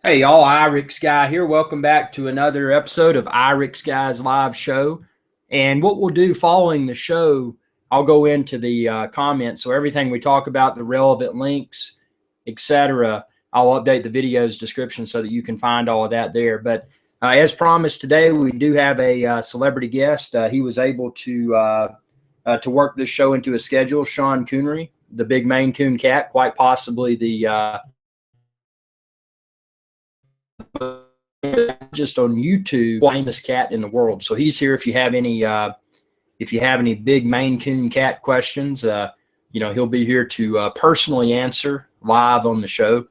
Hey y'all, IrixGuy here. Welcome back to another episode of IrixGuy's live show. And what we'll do following the show, I'll go into the comments. So everything we talk about, the relevant links, etc., I'll update the video's description so that you can find all of that there. But as promised today, we do have a celebrity guest. He was able to work this show into his schedule. Sean Connery, the big Maine Coon cat, quite possibly the just on YouTube, famous cat in the world. So he's here. If you have any big Maine Coon cat questions, he'll be here to personally answer live on the show.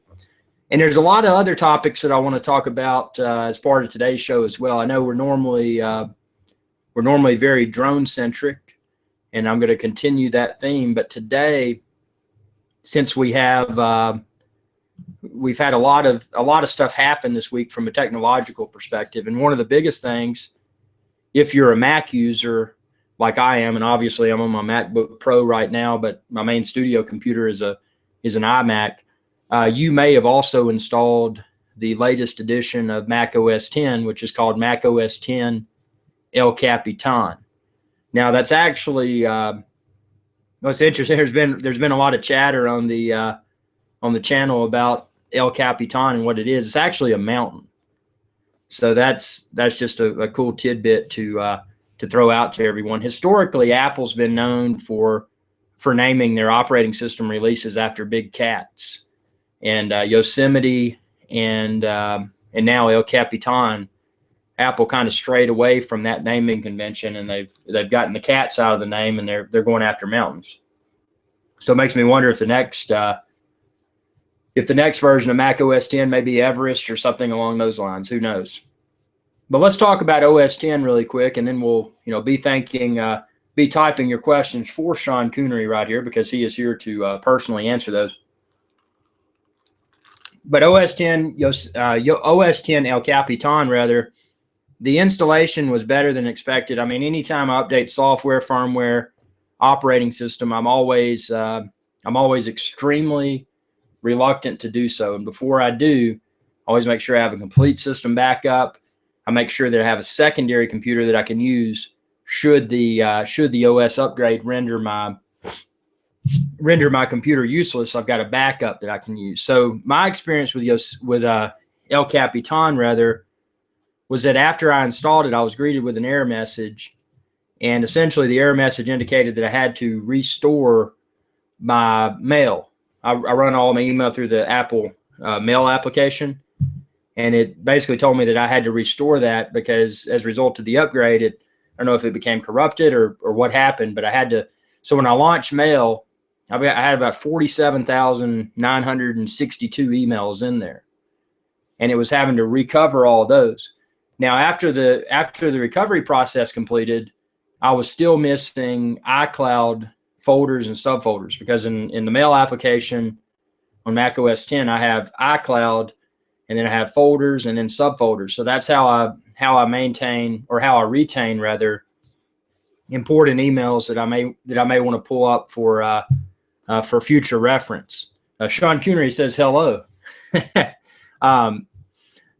And there's a lot of other topics that I want to talk about as part of today's show as well. I know we're normally very drone centric, and I'm going to continue that theme. But today, since we've had a lot of stuff happen this week from a technological perspective, and one of the biggest things, if you're a Mac user like I am, and obviously I'm on my MacBook Pro right now, but my main studio computer is an iMac. You may have also installed the latest edition of Mac OS 10, which is called Mac OS 10 El Capitan. Now that's actually what's interesting. There's been a lot of chatter on the channel about El Capitan and what it is. It's actually a mountain. So that's just a cool tidbit to throw out to everyone. Historically, Apple's been known for naming their operating system releases after big cats, and Yosemite and now El Capitan. Apple kind of strayed away from that naming convention, and they've gotten the cats out of the name, and they're going after mountains. So it makes me wonder if the next version of Mac OS 10 may be Everest or something along those lines. Who knows? But let's talk about OS 10 really quick, and then we'll be typing your questions for Sean Connery right here, because he is here to personally answer those. But OS 10 El Capitan, rather, the installation was better than expected. I mean, anytime I update software, firmware, operating system, I'm always extremely reluctant to do so. And before I do, I always make sure I have a complete system backup. I make sure that I have a secondary computer that I can use should the OS upgrade render my computer useless. I've got a backup that I can use. So my experience with El Capitan, rather, was that after I installed it, I was greeted with an error message, and essentially the error message indicated that I had to restore my mail. I run all my email through the Apple mail application, and it basically told me that I had to restore that because as a result of the upgrade, I don't know if it became corrupted or what happened, but I had to. So when I launched mail, I had about 47,962 emails in there, and it was having to recover all of those. Now, after the recovery process completed, I was still missing iCloud folders and subfolders, because in the mail application on Mac OS 10, I have iCloud, and then I have folders and then subfolders. So that's how I maintain, or how I retain rather, important emails that I may want to pull up for future reference. Sean Connery says hello.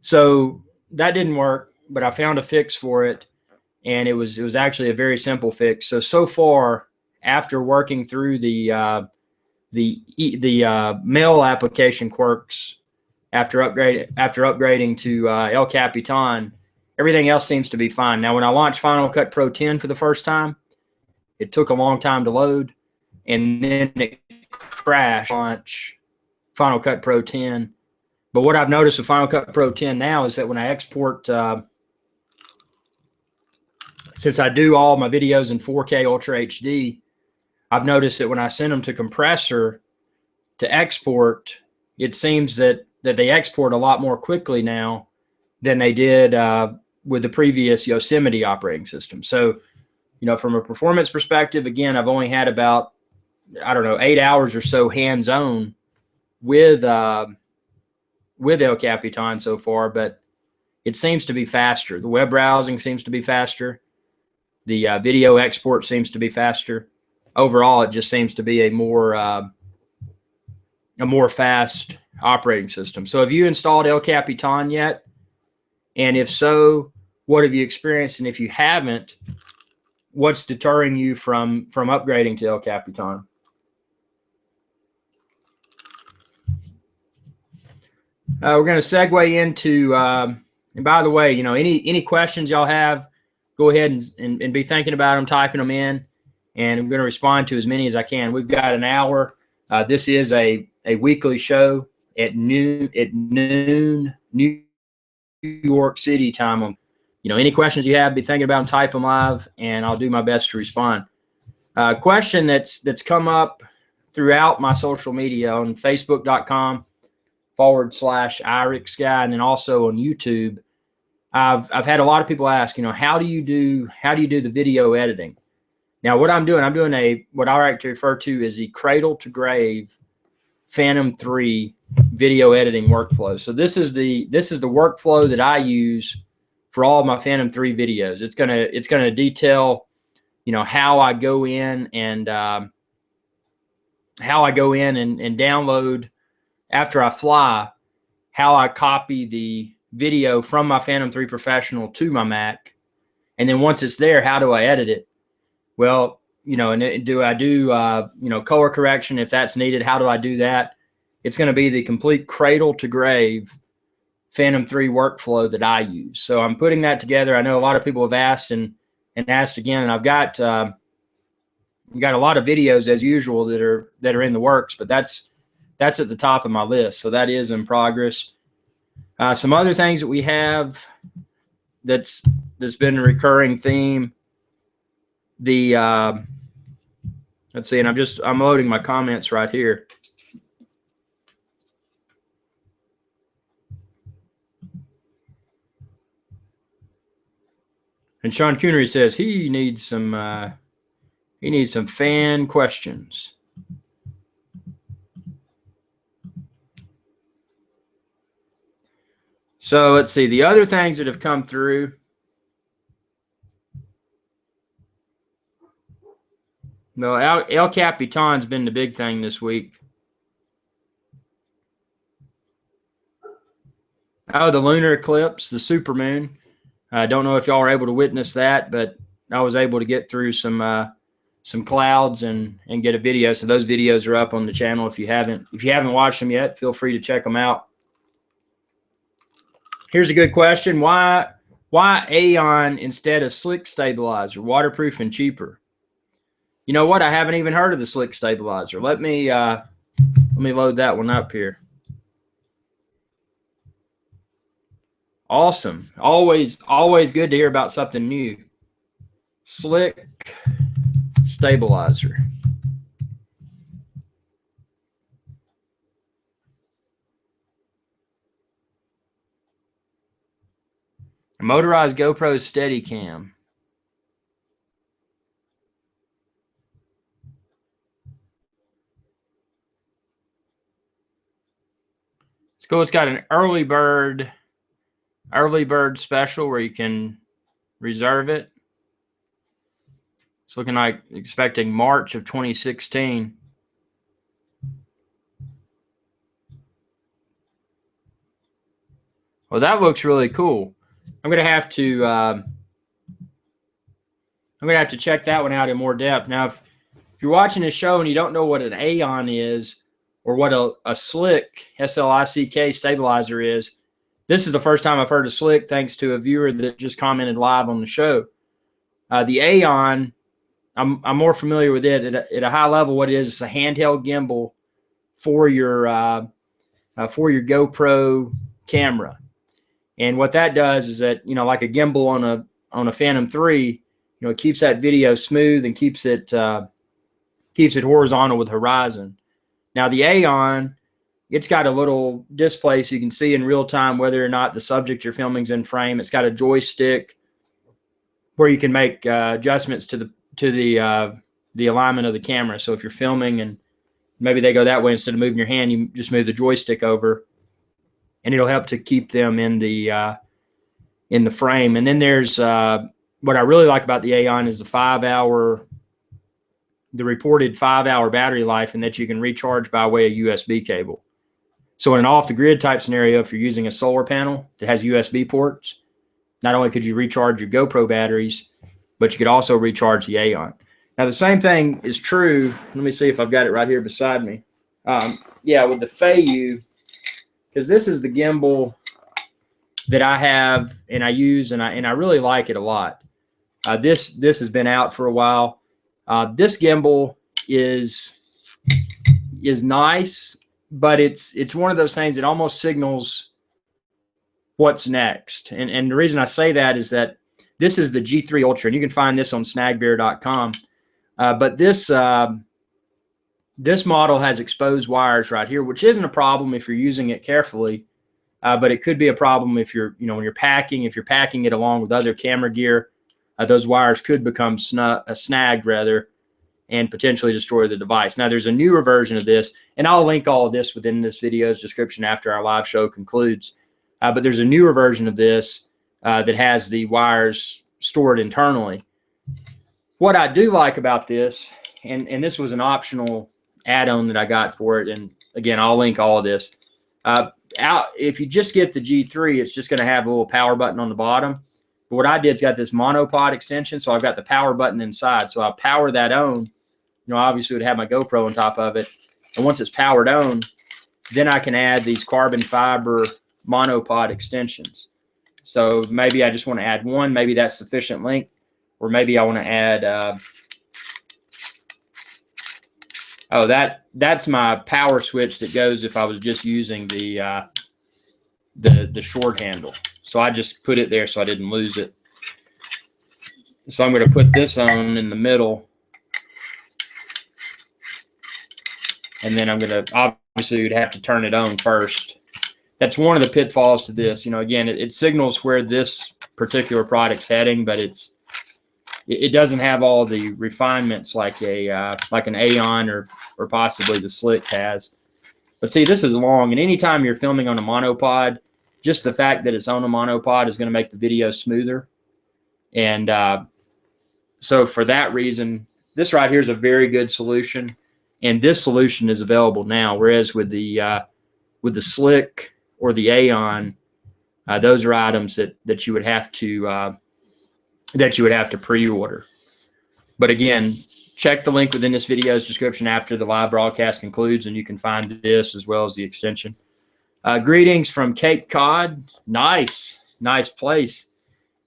So that didn't work, but I found a fix for it, and it was actually a very simple fix. So far, after working through the mail application quirks, after upgrading to El Capitan, everything else seems to be fine. Now, when I launched Final Cut Pro 10 for the first time, it took a long time to load, and then it crashed launch Final Cut Pro 10. But what I've noticed with Final Cut Pro 10 now is that when I export, since I do all my videos in 4K Ultra HD, I've noticed that when I send them to compressor to export, it seems that they export a lot more quickly now than they did with the previous Yosemite operating system. So, from a performance perspective, again, I've only had about, 8 hours or so hands-on with El Capitan so far, but it seems to be faster. The web browsing seems to be faster. The video export seems to be faster. Overall, it just seems to be a more fast operating system. So have you installed El Capitan yet? And if so, what have you experienced? And if you haven't, what's deterring you from upgrading to El Capitan? We're going to segue into, and by the way, any questions y'all have, go ahead and be thinking about them, typing them in, and I'm going to respond to as many as I can. We've got an hour. This is a weekly show at noon New York City time. Any questions you have, be thinking about them, type them live, and I'll do my best to respond. Question that's come up throughout my social media on Facebook.com/IrixGuy, and then also on YouTube. I've had a lot of people ask, how do you do the video editing? Now, what I'm doing what I like to refer to as the cradle to grave Phantom 3 video editing workflow. So this is the workflow that I use for all of my Phantom 3 videos. It's gonna detail, how I go in and download after I fly, how I copy the video from my Phantom 3 Professional to my Mac, and then once it's there, how do I edit it? Well, and do I do color correction if that's needed? How do I do that? It's going to be the complete cradle to grave Phantom 3 workflow that I use. So I'm putting that together. I know a lot of people have asked and asked again, and I've got a lot of videos as usual that are in the works, but that's at the top of my list. So that is in progress. Some other things that we have that's been a recurring theme. Let's see, and I'm loading my comments right here. And Sean Connery says he needs some fan questions. So let's see the other things that have come through. Well, El Capitan's been the big thing this week. Oh, the lunar eclipse, the supermoon. I don't know if y'all were able to witness that, but I was able to get through some clouds and get a video. So those videos are up on the channel. If you haven't watched them yet, feel free to check them out. Here's a good question. Why Aeon instead of Slick Stabilizer? Waterproof and cheaper. You know what? I haven't even heard of the Slick Stabilizer. Let me load that one up here. Awesome. Always good to hear about something new. Slick Stabilizer. A motorized GoPro Steadicam. It's cool. It's got an early bird special where you can reserve it. It's looking like expecting March of 2016. Well, that looks really cool. I'm gonna have to check that one out in more depth. Now, if you're watching this show and you don't know what an Aeon is or what a Slick SLICK stabilizer is, this is the first time I've heard of Slick, thanks to a viewer that just commented live on the show. The Aeon, I'm more familiar with it at a high level. What it is, it's a handheld gimbal for your GoPro camera. And what that does is that, like a gimbal on a Phantom 3, it keeps that video smooth and keeps it horizontal with horizon. Now the Aeon, it's got a little display so you can see in real time whether or not the subject you're filming is in frame. It's got a joystick where you can make adjustments to the alignment of the camera. So if you're filming and maybe they go that way, instead of moving your hand, you just move the joystick over, and it'll help to keep them in the frame. And then there's what I really like about the Aeon is the reported 5-hour battery life, and that you can recharge by way of USB cable. So in an off-the-grid type scenario, if you're using a solar panel that has USB ports, not only could you recharge your GoPro batteries, but you could also recharge the Aeon. Now, the same thing is true. Let me see if I've got it right here beside me. Yeah, with the Feiyu, because this is the gimbal that I have and I use, and I really like it a lot. This has been out for a while. This gimbal is nice, but it's one of those things that almost signals what's next. And the reason I say that is that this is the G3 Ultra, and you can find this on snagbear.com. But this model has exposed wires right here, which isn't a problem if you're using it carefully, but it could be a problem if you're, when you're packing it along with other camera gear, those wires could become snagged rather, and potentially destroy the device. Now, there's a newer version of this, and I'll link all of this within this video's description after our live show concludes. But there's a newer version of this that has the wires stored internally. What I do like about this, and this was an optional add-on that I got for it, and again, I'll link all of this. If you just get the G3, it's just going to have a little power button on the bottom. But what I did is got this monopod extension, so I've got the power button inside. So I'll power that on. Obviously it would have my GoPro on top of it. And once it's powered on, then I can add these carbon fiber monopod extensions. So maybe I just want to add one. Maybe that's sufficient length. Or maybe I want to add, that's my power switch that goes if I was just using the short handle. So I just put it there so I didn't lose it. So I'm going to put this on in the middle. And then I'm going to, obviously you'd have to turn it on first. That's one of the pitfalls to this. Again, it signals where this particular product's heading, but it doesn't have all the refinements like an Aeon or possibly the Slick has. But see, this is long, and anytime you're filming on a monopod, just the fact that it's on a monopod is going to make the video smoother. And so for that reason, this right here is a very good solution. And this solution is available now, whereas with the Slick or the Aeon, those are items that you would have to pre-order. But again, check the link within this video's description after the live broadcast concludes, and you can find this as well as the extension. Greetings from Cape Cod. Nice place.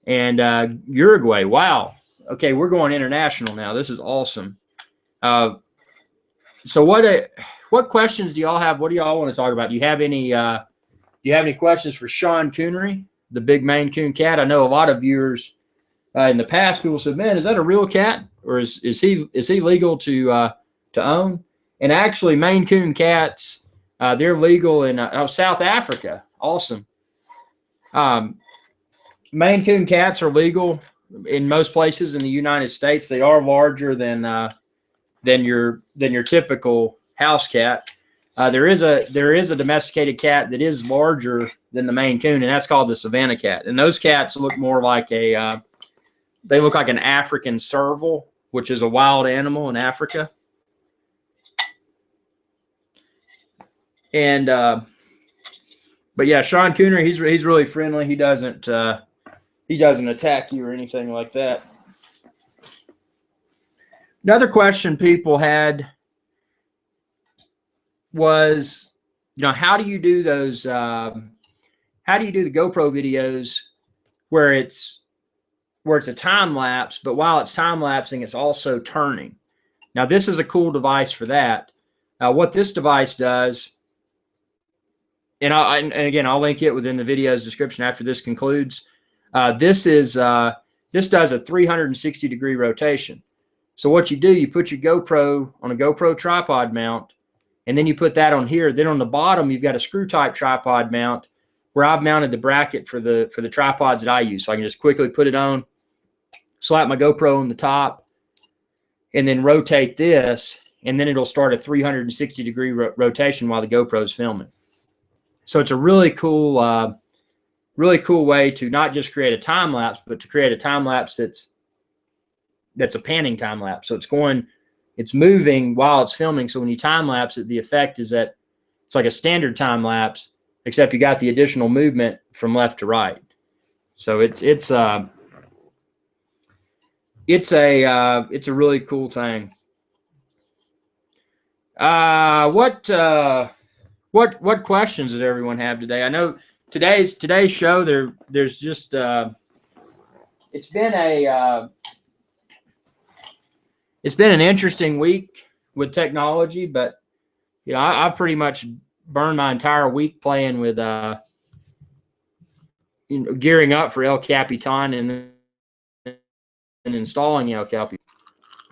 And Uruguay. Wow. Okay, we're going international now. This is awesome. So what questions do y'all have? What do y'all want to talk about? Do you have any questions for Sean Connery, the big Maine Coon cat? I know a lot of viewers in the past, people said, "Man, is that a real cat, or is he legal to own?" And actually, Maine Coon cats, they're legal in South Africa. Awesome. Maine Coon cats are legal in most places in the United States. They are larger than your typical house cat. There is a domesticated cat that is larger than the Maine Coon, and that's called the Savannah cat. And those cats look more like they look like an African serval, which is a wild animal in Africa. And but yeah, Sean Connery, he's really friendly. He doesn't attack you or anything like that. Another question people had was, how do you do those? How do you do the GoPro videos where it's a time lapse, but while it's time lapsing, it's also turning? Now, this is a cool device for that. What this device does, and again, I'll link it within the video's description after this concludes. This does a 360-degree rotation. So what you do, you put your GoPro on a GoPro tripod mount, and then you put that on here. Then on the bottom, you've got a screw-type tripod mount where I've mounted the bracket for the tripods that I use. So I can just quickly put it on, slap my GoPro on the top, and then rotate this, and then it'll start a 360-degree rotation while the GoPro is filming. So it's a really cool way to not just create a time lapse, but to create a time lapse that's a panning time lapse. So it's moving while it's filming. So when you time lapse it, the effect is that It's like a standard time lapse, except you got the additional movement from left to right. So it's a really cool thing. What questions does everyone have today? I know today's show there's just it's been an interesting week with technology, but I pretty much burned my entire week playing with gearing up for El Capitan and installing El Capitan.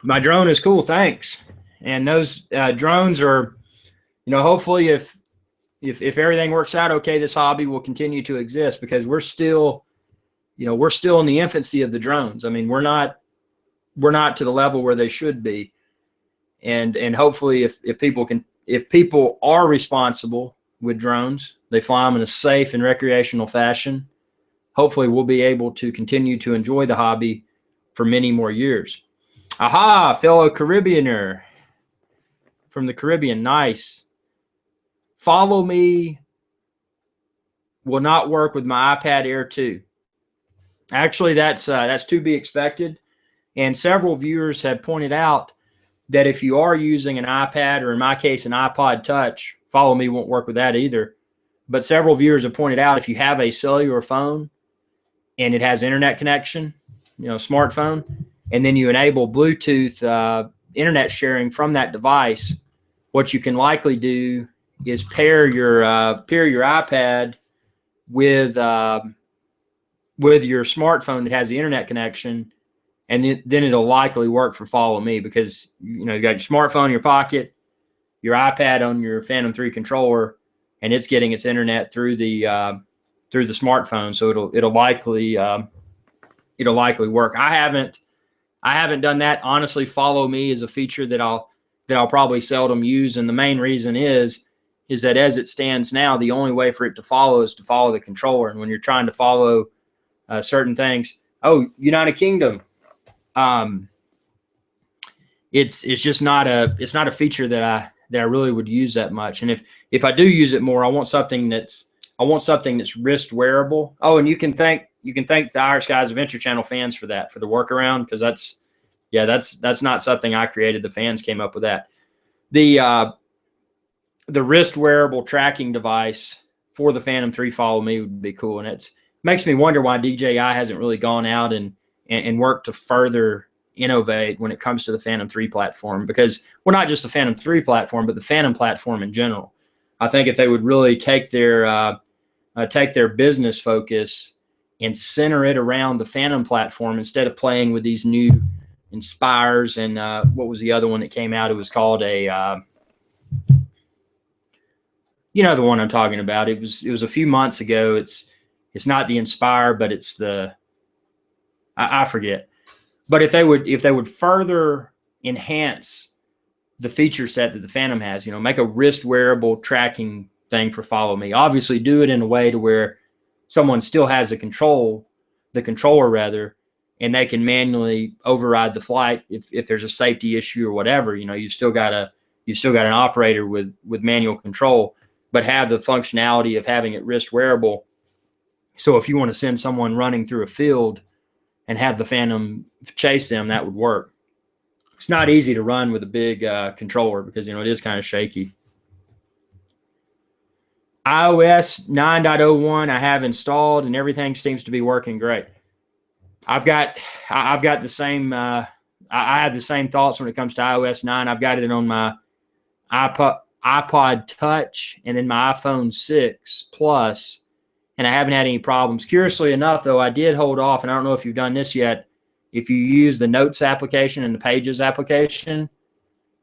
My drone is cool, thanks. And those drones are, hopefully if everything works out okay, this hobby will continue to exist, because we're still in the infancy of the drones. I mean, we're not to the level where they should be. And hopefully if people are responsible with drones, they fly them in a safe and recreational fashion, hopefully we'll be able to continue to enjoy the hobby for many more years. Aha, fellow Caribbeaner from the Caribbean, nice. Follow Me will not work with my iPad Air 2. Actually, that's to be expected. And several viewers have pointed out that if you are using an iPad, or in my case, an iPod Touch, Follow Me won't work with that either. But several viewers have pointed out if you have a cellular phone and it has internet connection, smartphone, and then you enable Bluetooth internet sharing from that device, what you can likely do is pair your iPad with your smartphone that has the internet connection, and then it'll likely work for Follow Me, because you got your smartphone in your pocket, your iPad on your Phantom 3 controller, and it's getting its internet through the smartphone, so it'll likely work. I haven't done that. Honestly, Follow Me is a feature that I'll probably seldom use, and the main reason is that as it stands now, the only way for it to follow is to follow the controller. And when you're trying to follow certain things, United Kingdom, it's just not a feature that I really would use that much. And if I do use it more, I want something that's wrist wearable. Oh, and you can thank the IrixGuy's Adventure Channel fans for that, for the workaround, because that's not something I created. The fans came up with that. The wrist wearable tracking device for the Phantom 3 Follow Me would be cool. And it makes me wonder why DJI hasn't really gone out and worked to further innovate when it comes to the Phantom 3 platform, because, well, not just the Phantom 3 platform, but the Phantom platform in general. I think if they would really take their business focus and center it around the Phantom platform, instead of playing with these new Inspires and what was the other one that came out? It was called the one I'm talking about. It was a few months ago. It's not the Inspire, but it's the I forget. But if they would further enhance the feature set that the Phantom has, make a wrist wearable tracking thing for Follow Me. Obviously, do it in a way to where someone still has the controller rather, and they can manually override the flight if there's a safety issue or whatever. You've still got an operator with manual control, but have the functionality of having it wrist wearable. So if you want to send someone running through a field and have the Phantom chase them, that would work. It's not easy to run with a big controller, because it is kind of shaky. iOS 9.01 I have installed, and everything seems to be working great. I've got the same I have the same thoughts when it comes to iOS 9. I've got it on my iPod Touch and then my iPhone 6 Plus, and I haven't had any problems. Curiously enough, though, I did hold off, and I don't know if you've done this yet. If you use the Notes application and the Pages application,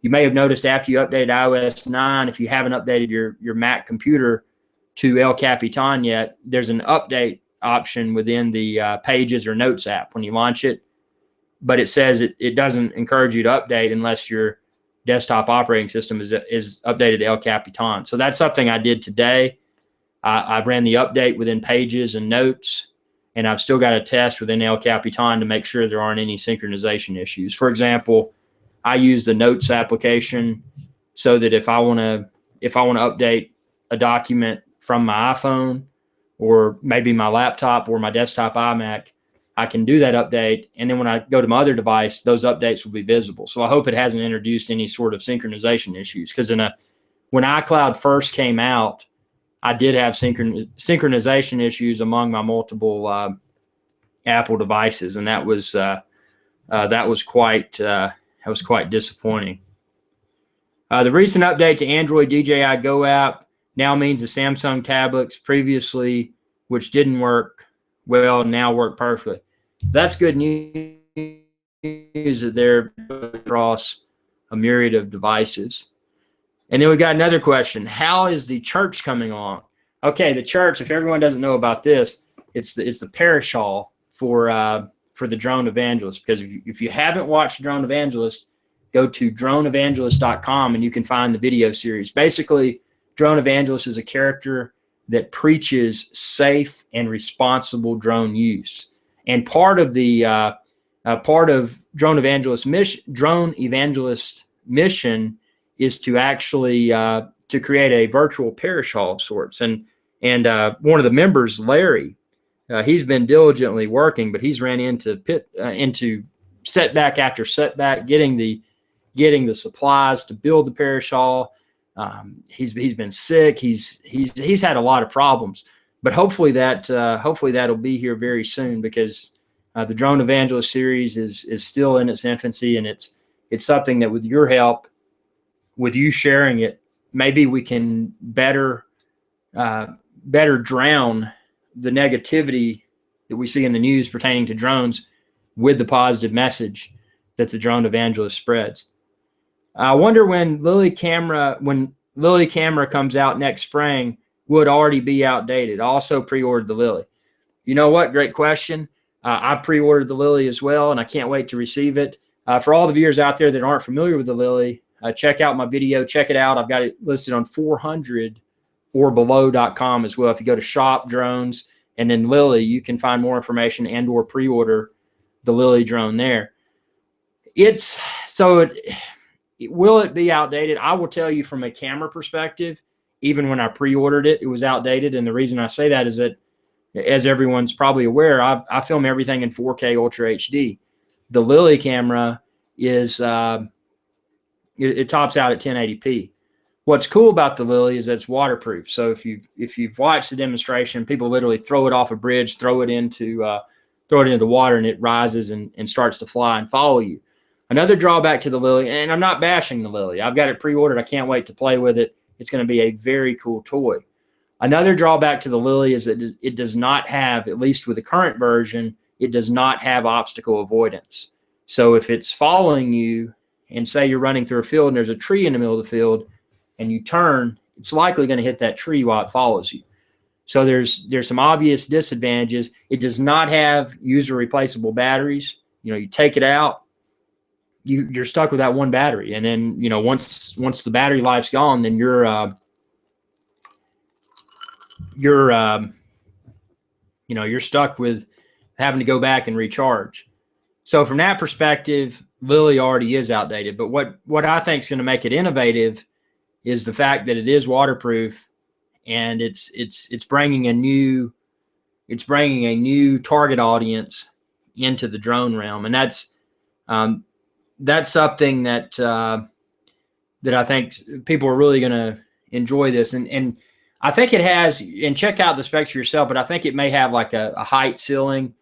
you may have noticed after you updated iOS 9, if you haven't updated your Mac computer to El Capitan yet, there's an update option within the Pages or Notes app when you launch it. But it says it doesn't encourage you to update unless your desktop operating system is updated to El Capitan. So that's something I did today. I ran the update within Pages and Notes, and I've still got to test within El Capitan to make sure there aren't any synchronization issues. For example, I use the Notes application so that if I want to update a document from my iPhone or maybe my laptop or my desktop iMac, I can do that update. And then when I go to my other device, those updates will be visible. So I hope it hasn't introduced any sort of synchronization issues, because when iCloud first came out, I did have synchronization issues among my multiple Apple devices, and that was quite disappointing. The recent update to Android DJI Go app now means the Samsung tablets previously, which didn't work well, now work perfectly. That's good news that they're across a myriad of devices. And then we got another question. How is the church coming along? Okay, the church, if everyone doesn't know about this, it's the parish hall for the Drone Evangelist. Because if you haven't watched Drone Evangelist, go to droneevangelist.com and you can find the video series. Basically, Drone Evangelist is a character that preaches safe and responsible drone use. And part of Drone Evangelist mission is to actually to create a virtual parish hall of sorts. And one of the members, Larry, he's been diligently working, but he's ran into setback after setback, getting the supplies to build the parish hall. He's been sick. He's had a lot of problems, but hopefully that'll be here very soon, because the Drone Evangelist series is still in its infancy, and it's something that with your help, with you sharing it, maybe we can better drown the negativity that we see in the news pertaining to drones with the positive message that the Drone Evangelist spreads. I wonder when Lily camera comes out next spring, will it already be outdated? I also pre-ordered the Lily. You know what? Great question. I've pre-ordered the Lily as well, and I can't wait to receive it. For all the viewers out there that aren't familiar with the Lily, check out my video. Check it out. I've got it listed on 400orbelow.com as well. If you go to Shop Drones and then Lily, you can find more information and or pre-order the Lily drone there. Will it be outdated? I will tell you from a camera perspective, even when I pre-ordered it, it was outdated. And the reason I say that is that, as everyone's probably aware, I film everything in 4K Ultra HD. The Lily camera is it tops out at 1080p. What's cool about the Lily is that it's waterproof. So if you've watched the demonstration, people literally throw it off a bridge, throw it into the water, and it rises and starts to fly and follow you. Another drawback to the Lily, and I'm not bashing the Lily. I've got it pre-ordered. I can't wait to play with it. It's going to be a very cool toy. Another drawback to the Lily is that it does not have, at least with the current version, it does not have obstacle avoidance. So if it's following you, and say you're running through a field and there's a tree in the middle of the field, and you turn, it's likely going to hit that tree while it follows you. So there's some obvious disadvantages. It does not have user replaceable batteries. You take it out, you're stuck with that one battery, and then once the battery life's gone, then you're stuck with having to go back and recharge. So from that perspective, Lily already is outdated. But what I think is going to make it innovative is the fact that it is waterproof, and it's bringing a new target audience into the drone realm, and that's something that I think people are really going to enjoy this. And I think it has, and check out the specs for yourself, but I think it may have like a height ceiling.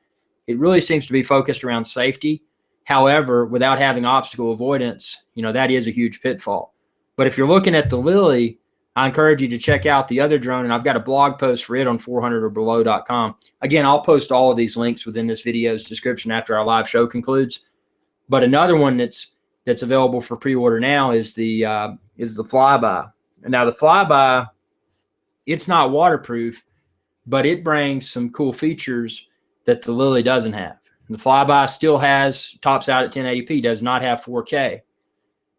It really seems to be focused around safety. However, without having obstacle avoidance, that is a huge pitfall. But if you're looking at the Lily, I encourage you to check out the other drone, and I've got a blog post for it on 400orbelow.com. Again, I'll post all of these links within this video's description after our live show concludes. But another one that's available for pre-order now is the Flyby. And now the Flyby, it's not waterproof, but it brings some cool features that the Lily doesn't have. The Flyby still tops out at 1080p, does not have 4K.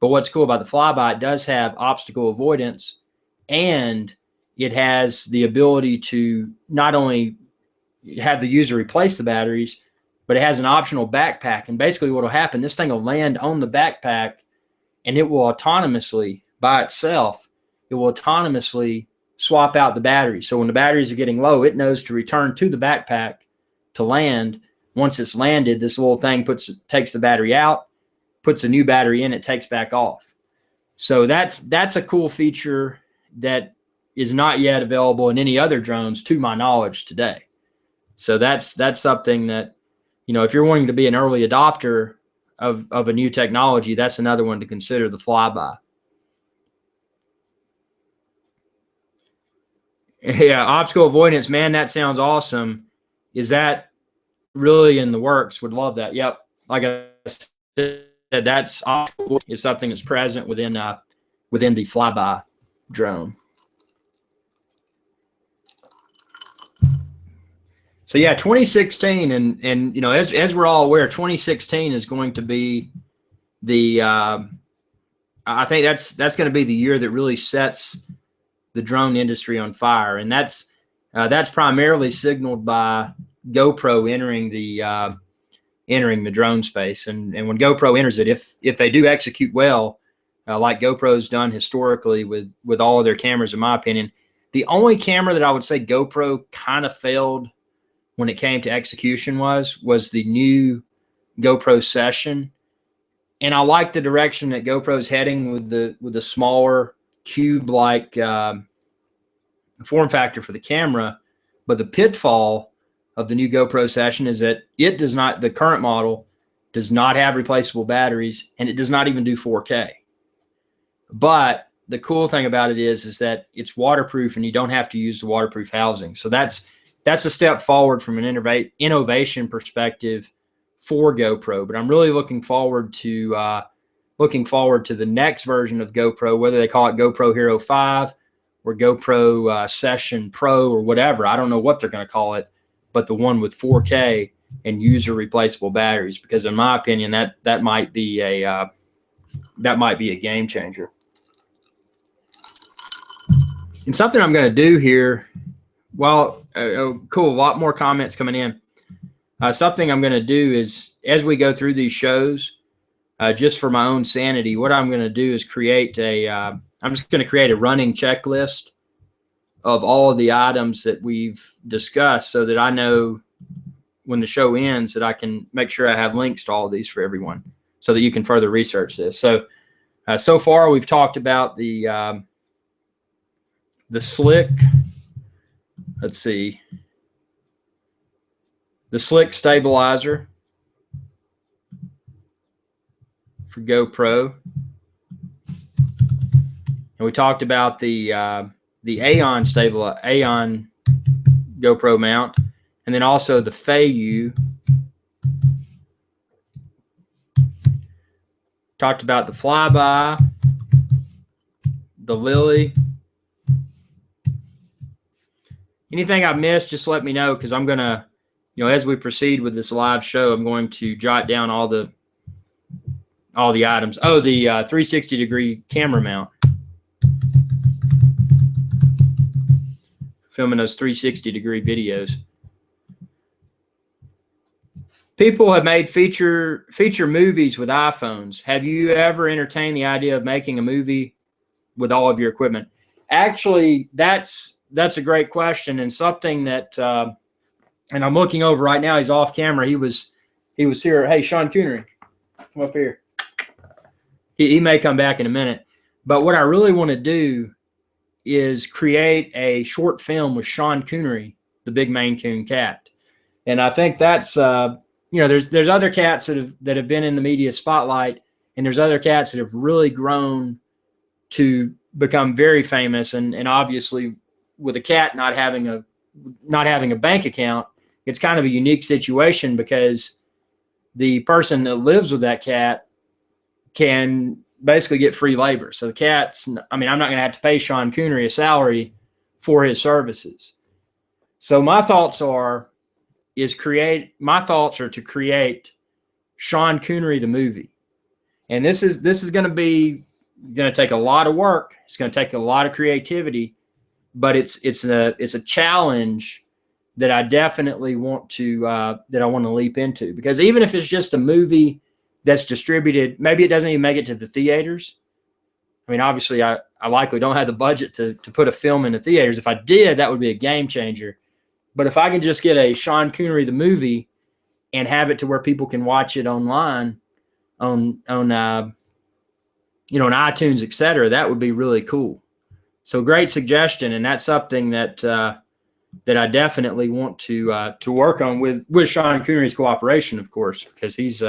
But what's cool about the Flyby, it does have obstacle avoidance, and it has the ability to not only have the user replace the batteries, but it has an optional backpack. And basically what will happen, this thing will land on the backpack, and it will autonomously, by itself, it will autonomously swap out the batteries. So when the batteries are getting low, it knows to return to the backpack to land. Once it's landed, this little thing takes the battery out, puts a new battery in, it takes back off. So that's a cool feature that is not yet available in any other drones, to my knowledge, today. So that's something that, if you're wanting to be an early adopter of a new technology, that's another one to consider, the flyby. Yeah, obstacle avoidance, man, that sounds awesome. Is that really in the works? Would love that. Yep. Like I said, that's obstacle is something that's present within the flyby drone. So yeah, 2016, and as we're all aware, 2016 is going to be the I think that's going to be the year that really sets the drone industry on fire, and that's primarily signaled by GoPro entering the drone space. And when GoPro enters it, if they do execute well, like GoPro's done historically with all of their cameras, in my opinion, the only camera that I would say GoPro kind of failed when it came to execution was the new GoPro Session. And I like the direction that GoPro's heading with the smaller cube-like form factor for the camera. But the pitfall of the new GoPro Session is that the current model does not have replaceable batteries, and it does not even do 4K. But the cool thing about it is that it's waterproof, and you don't have to use the waterproof housing. So that's a step forward from an innovation perspective for GoPro. But I'm really looking forward to the next version of GoPro, whether they call it GoPro Hero 5 or GoPro Session Pro or whatever. I don't know what they're going to call it, but the one with 4K and user replaceable batteries, because in my opinion, that might be a game changer. And something I'm going to do here, cool, a lot more comments coming in. Something I'm going to do is, as we go through these shows, just for my own sanity, what I'm going to do is I'm just going to create a running checklist of all of the items that we've discussed, so that I know when the show ends that I can make sure I have links to all of these for everyone, so that you can further research this. So far we've talked about the slick. Let's see. The slick stabilizer for GoPro. And we talked about the Aeon GoPro mount, and then also the Feiyu. Talked about the flyby, the Lily. Anything I've missed, just let me know, because I'm going to, as we proceed with this live show, I'm going to jot down all the items. Oh, the 360-degree camera mount. Filming those 360-degree videos. People have made feature movies with iPhones. Have you ever entertained the idea of making a movie with all of your equipment? Actually, that's a great question, and something that and I'm looking over right now. He's off camera. He was here. Hey, Sean Connery, come up here. He may come back in a minute. But what I really want to do is create a short film with Sean Connery, the big Maine Coon cat. And I think that's there's other cats that have been in the media spotlight, and there's other cats that have really grown to become very famous. And obviously, with a cat not having a bank account, it's kind of a unique situation, because the person that lives with that cat can basically get free labor. So the cat's, I'm not going to have to pay Sean Connery a salary for his services. So my thoughts are to create Sean Connery the movie. And this is going to take a lot of work. It's going to take a lot of creativity, but it's a challenge that I definitely want to leap into, because even if it's just a movie that's distributed, maybe it doesn't even make it to the theaters. I mean, obviously, I likely don't have the budget to put a film in the theaters. If I did, that would be a game changer. But if I can just get a Sean Connery the movie and have it to where people can watch it online on you know, on iTunes, etc., that would be really cool. So great suggestion, and that's something that that I definitely want to work on with Sean Connery's cooperation, of course, because he's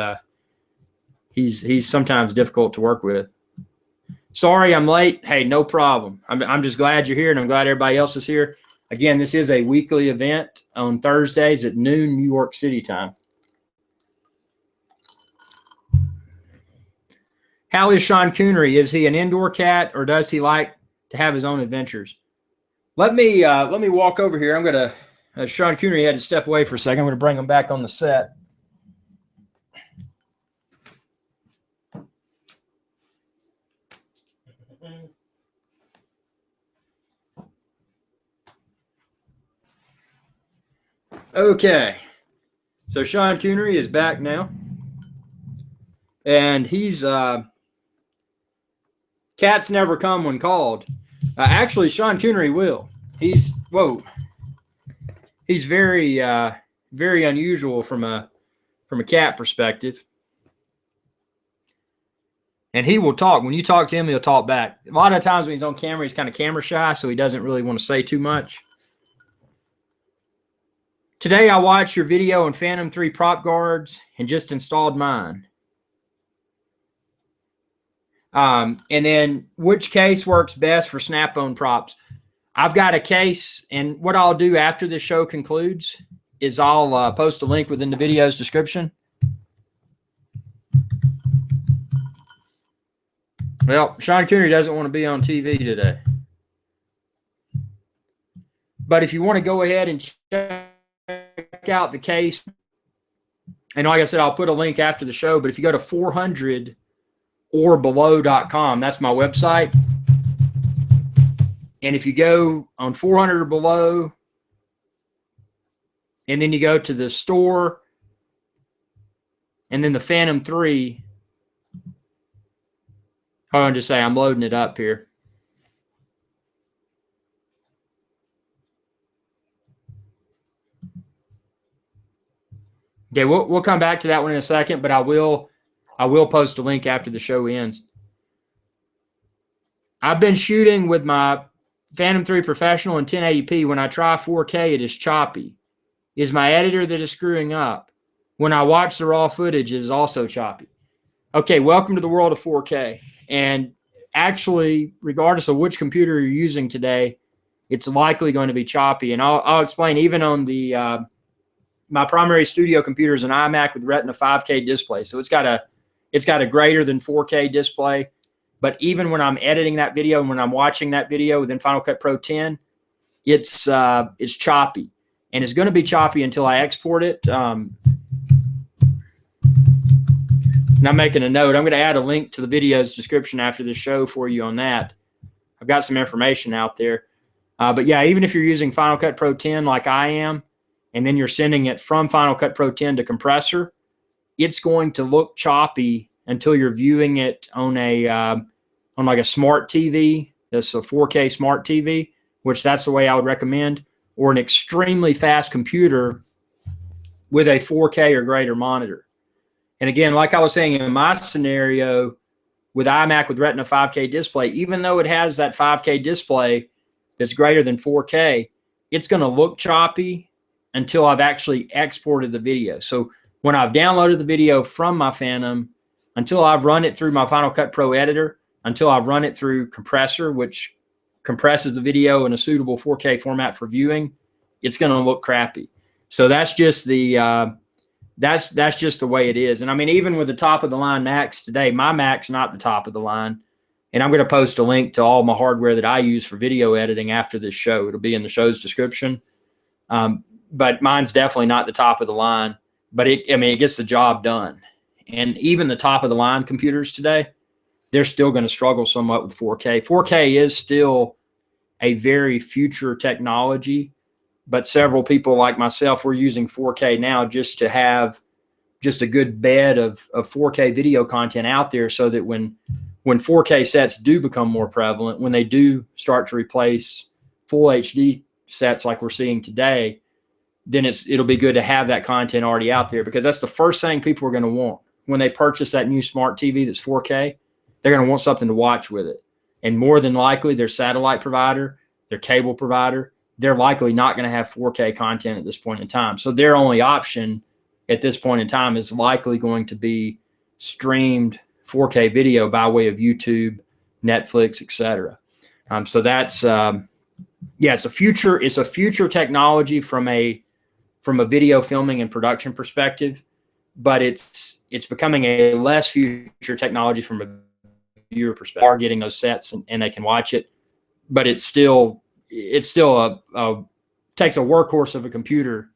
sometimes difficult to work with. Sorry, I'm late. Hey, no problem. I'm just glad you're here, and I'm glad everybody else is here. Again, this is a weekly event on Thursdays at noon New York City time. How is Sean Connery? Is he an indoor cat, or does he like to have his own adventures? Let me walk over here. I'm gonna Sean Connery had to step away for a second. I'm gonna bring him back on the set. Okay, so Sean Connery is back now, and he's cats never come when called. Actually, Sean Connery will. He's very very unusual from a cat perspective, and he will talk. When you talk to him, he'll talk back. A lot of times when he's on camera, he's kind of camera shy, so he doesn't really want to say too much. Today I watched your video on Phantom 3 prop guards and just installed mine. And then which case works best for snap-on props? I've got a case, and what I'll do after the show concludes is I'll post a link within the video's description. Well, Sean Connery doesn't want to be on TV today. But if you want to go ahead and check out the case, and like I said, I'll put a link after the show, but if you go to 400orbelow.com, that's my website. And if you go on 400 or below, and then you go to the store, and then the Phantom 3, hold on, just say I'm loading it up here. Okay, we'll come back to that one in a second, but I will post a link after the show ends. I've been shooting with my Phantom 3 Professional in 1080p. When I try 4K, it is choppy. Is my editor that is screwing up? When I watch the raw footage, it is also choppy. Okay, welcome to the world of 4K. And actually, regardless of which computer you're using today, it's likely going to be choppy. And I'll explain. Even on the my primary studio computer is an iMac with Retina 5K display, so it's got a greater than 4K display. But even when I'm editing that video and when I'm watching that video within Final Cut Pro 10, it's choppy, and it's going to be choppy until I export it. And I'm making a note. I'm going to add a link to the video's description after the show for you on that. I've got some information out there. But yeah, even if you're using Final Cut Pro 10 like I am, and then you're sending it from Final Cut Pro 10 to compressor, it's going to look choppy until you're viewing it on like a smart TV. That's a 4K smart TV, which that's the way I would recommend, or an extremely fast computer with a 4K or greater monitor. And again, like I was saying, in my scenario with iMac with Retina 5K display, even though it has that 5K display that's greater than 4K, it's going to look choppy until I've actually exported the video. So when I've downloaded the video from my Phantom, until I've run it through my Final Cut Pro editor, until I've run it through compressor, which compresses the video in a suitable 4K format for viewing, it's going to look crappy. So that's just the that's just the way it is. And I mean, even with the top of the line Macs today, my Mac's not the top of the line. And I'm going to post a link to all my hardware that I use for video editing after this show. It'll be in the show's description. But mine's definitely not the top of the line, but it gets the job done. And even the top of the line computers today, they're still going to struggle somewhat with 4K. 4K is still a very future technology, but several people like myself, we're using 4K now just to have just a good bed of 4K video content out there, so that when when 4K sets do become more prevalent, when they do start to replace full HD sets like we're seeing today, then it'll be good to have that content already out there, because that's the first thing people are going to want when they purchase that new smart TV that's 4K. They're going to want something to watch with it. And more than likely, their satellite provider, their cable provider, they're likely not going to have 4K content at this point in time. So their only option at this point in time is likely going to be streamed 4K video by way of YouTube, Netflix, etc. So that's it's a future technology from a video filming and production perspective, but it's becoming a less future technology from a viewer perspective. They are getting those sets and they can watch it, but it's still takes a workhorse of a computer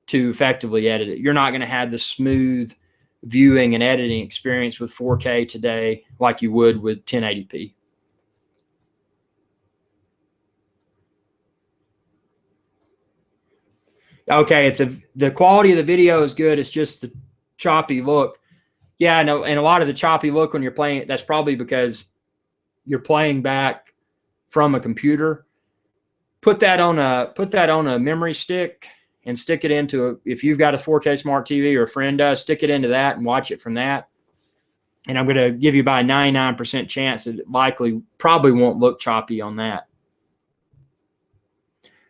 to effectively edit it. You're not going to have the smooth viewing and editing experience with 4K today like you would with 1080p. Okay, if the quality of the video is good, it's just the choppy look. Yeah, no, and a lot of the choppy look when you're playing it, that's probably because you're playing back from a computer. Put that on a memory stick and stick it into if you've got a 4K smart TV or a friend does, stick it into that and watch it from that. And I'm going to give you about a 99% chance that it probably won't look choppy on that.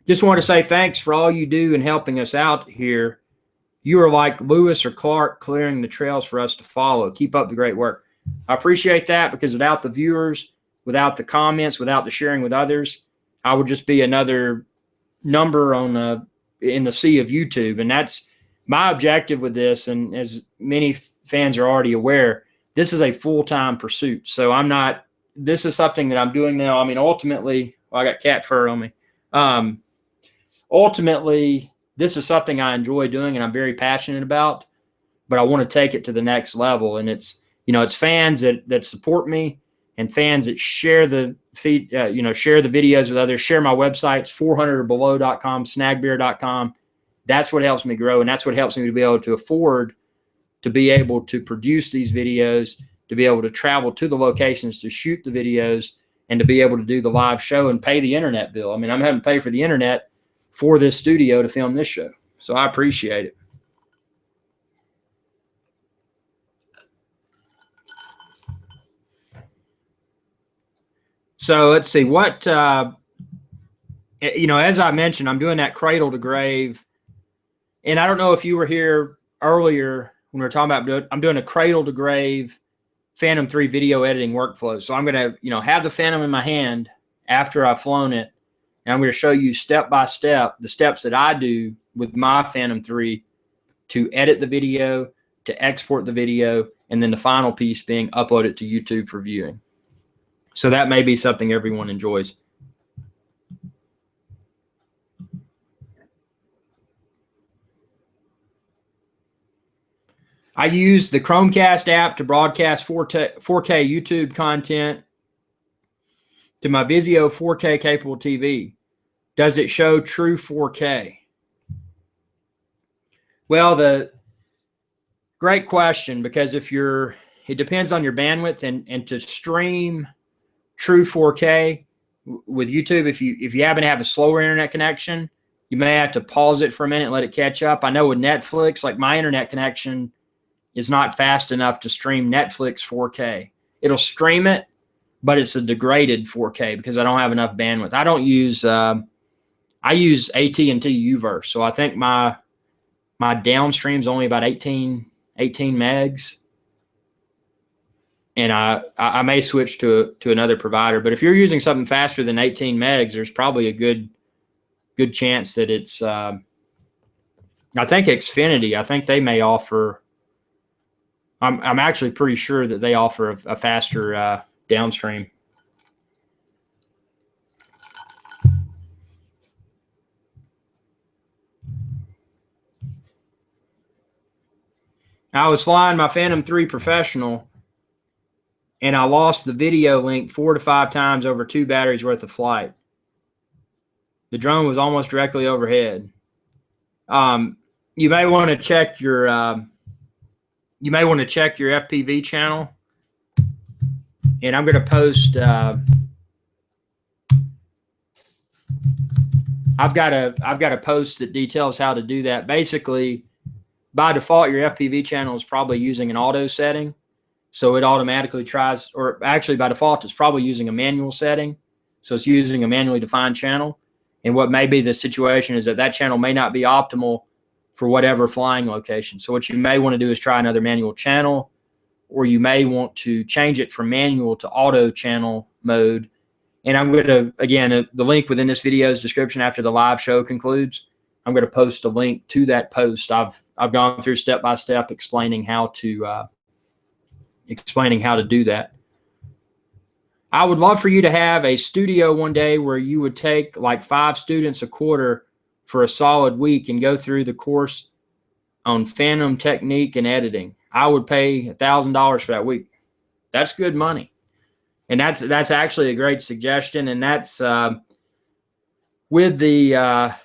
Just want to say thanks for all you do in helping us out here. You are like Lewis or Clark, clearing the trails for us to follow. Keep up the great work. I appreciate that, because without the viewers, without the comments, without the sharing with others, I would just be another number in the sea of YouTube. And that's my objective with this. And as many fans are already aware, this is a full-time pursuit. So this is something that I'm doing now. I mean, ultimately, I got cat fur on me. Ultimately, this is something I enjoy doing and I'm very passionate about, but I want to take it to the next level. And it's fans that support me and fans that share the feed, share the videos with others, share my websites, 400orbelow.com, snagbeer.com. That's what helps me grow. And that's what helps me to be able to afford to be able to produce these videos, to be able to travel to the locations to shoot the videos, and to be able to do the live show and pay the internet bill. I mean, I'm having to pay for the internet for this studio to film this show. So I appreciate it. So let's see what, as I mentioned, I'm doing that cradle to grave. And I don't know if you were here earlier when we were talking about, I'm doing a cradle to grave Phantom 3 video editing workflow. So I'm going to, have the Phantom in my hand after I've flown it. And I'm going to show you step by step the steps that I do with my Phantom 3 to edit the video, to export the video, and then the final piece being upload it to YouTube for viewing. So that may be something everyone enjoys. I use the Chromecast app to broadcast 4K YouTube content to my Vizio 4K capable TV. Does it show true 4K? Well, the great question, because it depends on your bandwidth, and to stream true 4K with YouTube, if you happen to have a slower internet connection, you may have to pause it for a minute and let it catch up. I know with Netflix, like my internet connection is not fast enough to stream Netflix 4K. It'll stream it, but it's a degraded 4K because I don't have enough bandwidth. I use AT&T Uverse, so I think my downstream is only about 18 megs. And I may switch to another provider. But if you're using something faster than 18 megs, there's probably a good chance that it's I think Xfinity, I think they may offer, I'm actually pretty sure that they offer a faster downstream. I was flying my Phantom 3 Professional, and I lost the video link 4 to 5 times over 2 batteries worth of flight. The drone was almost directly overhead. You may want to check your FPV channel. and I'm going to post. I've got a post that details how to do that. Basically, by default, your FPV channel is probably using an auto setting, so it automatically tries, or actually by default, it's probably using a manual setting, so it's using a manually defined channel. And what may be the situation is that that channel may not be optimal for whatever flying location. So what you may want to do is try another manual channel, or you may want to change it from manual to auto channel mode. And I'm going to, again, the link within this video's description after the live show concludes, I'm going to post a link to that post. I've gone through step by step explaining how to do that. I would love for you to have a studio one day where you would take like 5 students a quarter for a solid week and go through the course on phantom technique and editing. I would pay $1,000 for that week. That's good money. And that's actually a great suggestion. And that's with the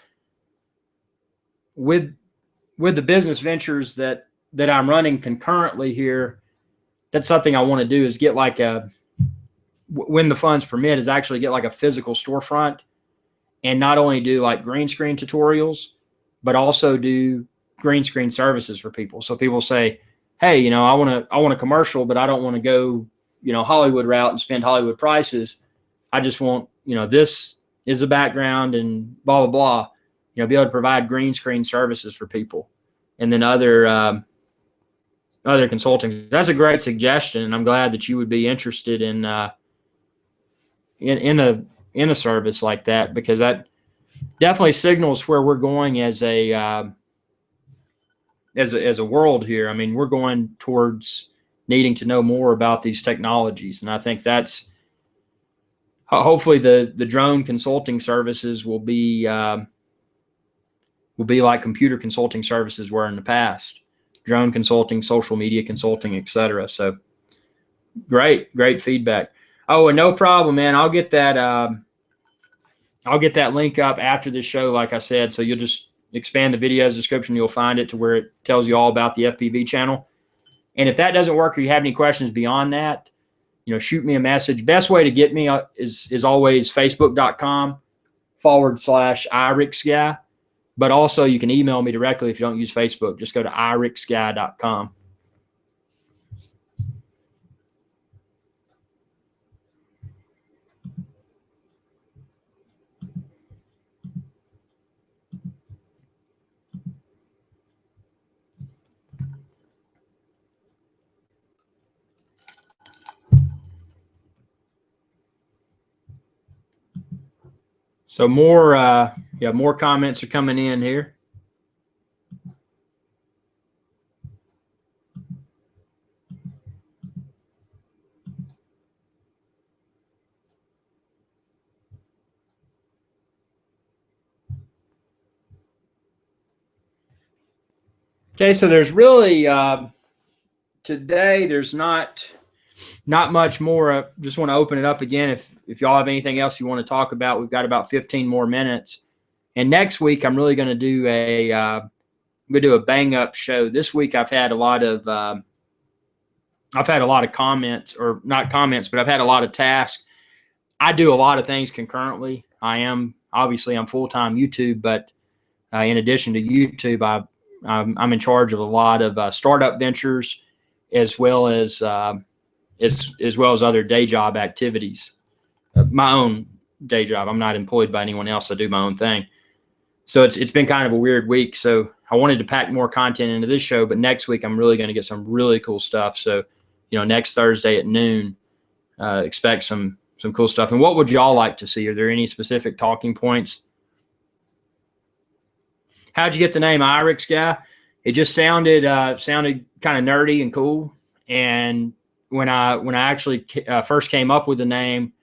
business ventures that I'm running concurrently here. That's something I want to do, is get like when the funds permit, is actually get like a physical storefront, and not only do like green screen tutorials, but also do green screen services for people. So people say, hey, I want a commercial, but I don't want to go, Hollywood route and spend Hollywood prices. I just want, this is the background and blah, blah, blah, be able to provide green screen services for people. And then other consulting. That's a great suggestion. And I'm glad that you would be interested in a service like that, because that definitely signals where we're going as a world here. I mean, we're going towards needing to know more about these technologies, and I think that's hopefully the drone consulting services will be like computer consulting services were in the past. Drone consulting, social media consulting, etc. So great feedback. Oh, and no problem, man. I'll get that link up after this show, like I said. So you'll just expand the video's description. You'll find it to where it tells you all about the FPV channel. And if that doesn't work, or you have any questions beyond that, shoot me a message. Best way to get me is always facebook.com/IrixGuy. But also you can email me directly if you don't use Facebook. Just go to IrixGuy.com. So more comments are coming in here. Okay, so there's really today there's not much more. Just want to open it up again. If y'all have anything else you want to talk about, we've got about 15 more minutes. And next week I'm really going to do a bang up show. This week I've had a lot of comments, or not comments, but I've had a lot of tasks. I do a lot of things concurrently. I'm full-time YouTube, but in addition to YouTube, I'm in charge of a lot of startup ventures, as well as other day job activities. My own day job. I'm not employed by anyone else. I do my own thing. So it's been kind of a weird week. So I wanted to pack more content into this show, but next week I'm really going to get some really cool stuff. So, next Thursday at noon, expect some cool stuff. And what would y'all like to see? Are there any specific talking points? How'd you get the name IrixGuy? It just sounded kind of nerdy and cool. And when I actually first came up with the name,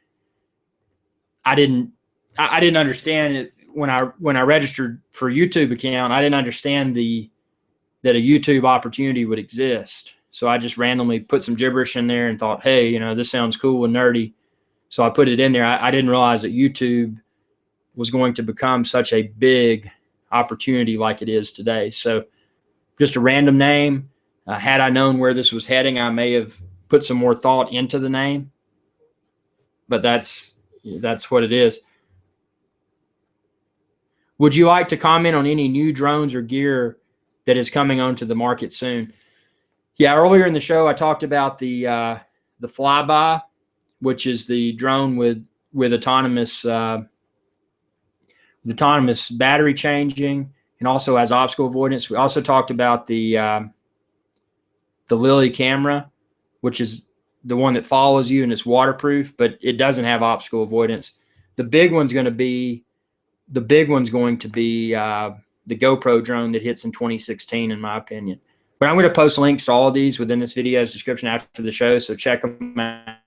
I didn't understand it. When I registered for a YouTube account, I didn't understand that a YouTube opportunity would exist. So I just randomly put some gibberish in there and thought, hey, this sounds cool and nerdy. So I put it in there. I didn't realize that YouTube was going to become such a big opportunity like it is today. So just a random name. Had I known where this was heading, I may have put some more thought into the name. but that's what it is. Would you like to comment on any new drones or gear that is coming onto the market soon? Yeah, earlier in the show, I talked about the Flyby, which is the drone with autonomous battery changing and also has obstacle avoidance. We also talked about the Lily camera, which is the one that follows you and it's waterproof, but it doesn't have obstacle avoidance. The big one's going to be the GoPro drone that hits in 2016, in my opinion. But I'm going to post links to all of these within this video's description after the show, so check them out.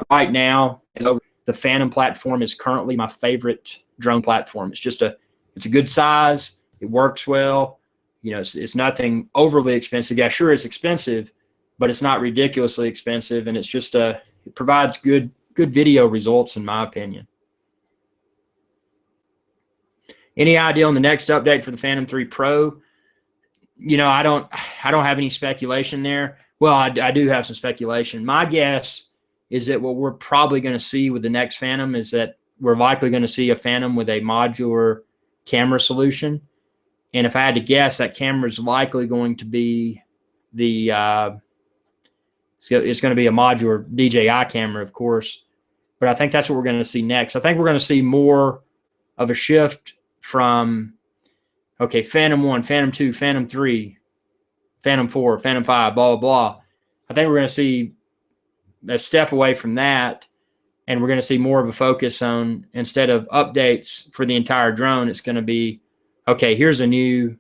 Right now, the Phantom platform is currently my favorite drone platform. It's a good size. It works well. It's nothing overly expensive. Yeah, sure, it's expensive, but it's not ridiculously expensive, and it's it provides good video results, in my opinion. Any idea on the next update for the Phantom 3 Pro? I don't have any speculation there. Well, I do have some speculation. My guess is that what we're probably going to see with the next Phantom is that we're likely going to see a Phantom with a modular camera solution. And if I had to guess, that camera is likely going to be it's going to be a modular DJI camera, of course. But I think that's what we're going to see next. I think we're going to see more of a shift from, okay, Phantom 1, Phantom 2, Phantom 3, Phantom 4, Phantom 5, blah, blah, blah. I think we're going to see a step away from that, and we're going to see more of a focus on, instead of updates for the entire drone, it's going to be, okay, here's our new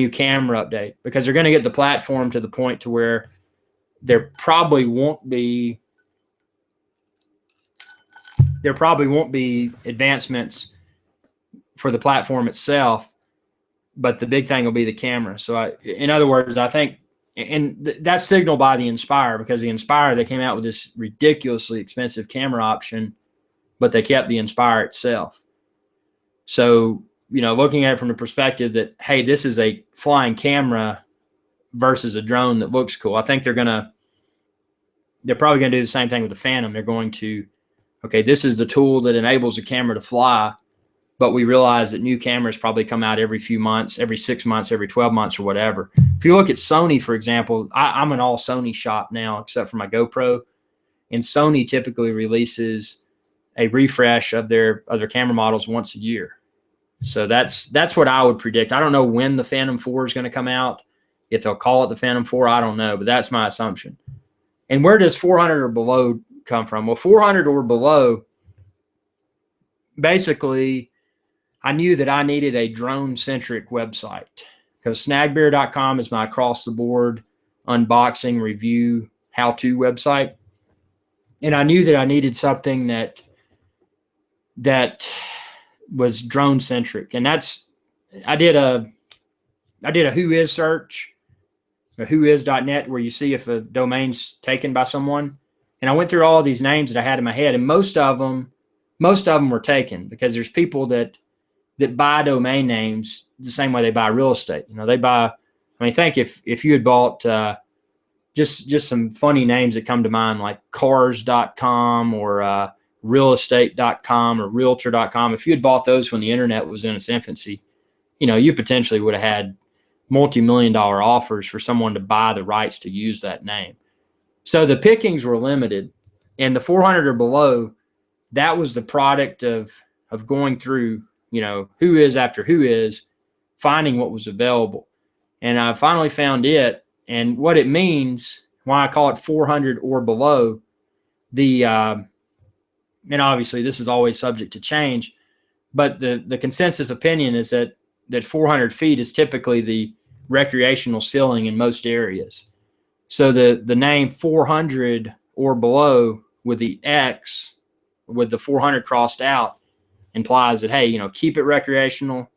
camera update, because they're going to get the platform to the point to where there probably won't be advancements for the platform itself, but the big thing will be the camera. So in other words, I think, and that's signaled by the Inspire, because the Inspire, they came out with this ridiculously expensive camera option, but they kept the Inspire itself. So, looking at it from the perspective that, hey, this is a flying camera versus a drone that looks cool, I think they're probably going to do the same thing with the Phantom. They're going to, okay, this is the tool that enables the camera to fly, but we realize that new cameras probably come out every few months, every 6 months, every 12 months, or whatever. If you look at Sony, for example, I'm an all Sony shop now, except for my GoPro, and Sony typically releases a refresh of their camera models once a year. So that's what I would predict. I don't know when the Phantom 4 is going to come out. If they'll call it the Phantom 4, I don't know, but that's my assumption. And where does 400 or below come from? Well, 400 or below, basically, I knew that I needed a drone-centric website, because snagbear.com is my across-the-board unboxing, review, how-to website. And I knew that I needed something that was drone-centric. And I did a whois search, or whois.net, where you see if a domain's taken by someone. And I went through all of these names that I had in my head, and most of them were taken, because there's people that buy domain names the same way they buy real estate. They buy, think if you had bought just some funny names that come to mind, like cars.com or realestate.com or realtor.com. If you had bought those when the internet was in its infancy, you potentially would have had multi-million-dollar offers for someone to buy the rights to use that name. So the pickings were limited, and the 400 or below, that was the product of going through, whois after whois, finding what was available. And I finally found it. And what it means, why I call it 400 or below, and obviously this is always subject to change, but the consensus opinion is that 400 feet is typically the recreational ceiling in most areas. So the name 400 or below with the X, with the 400 crossed out, implies that, hey, keep it recreational,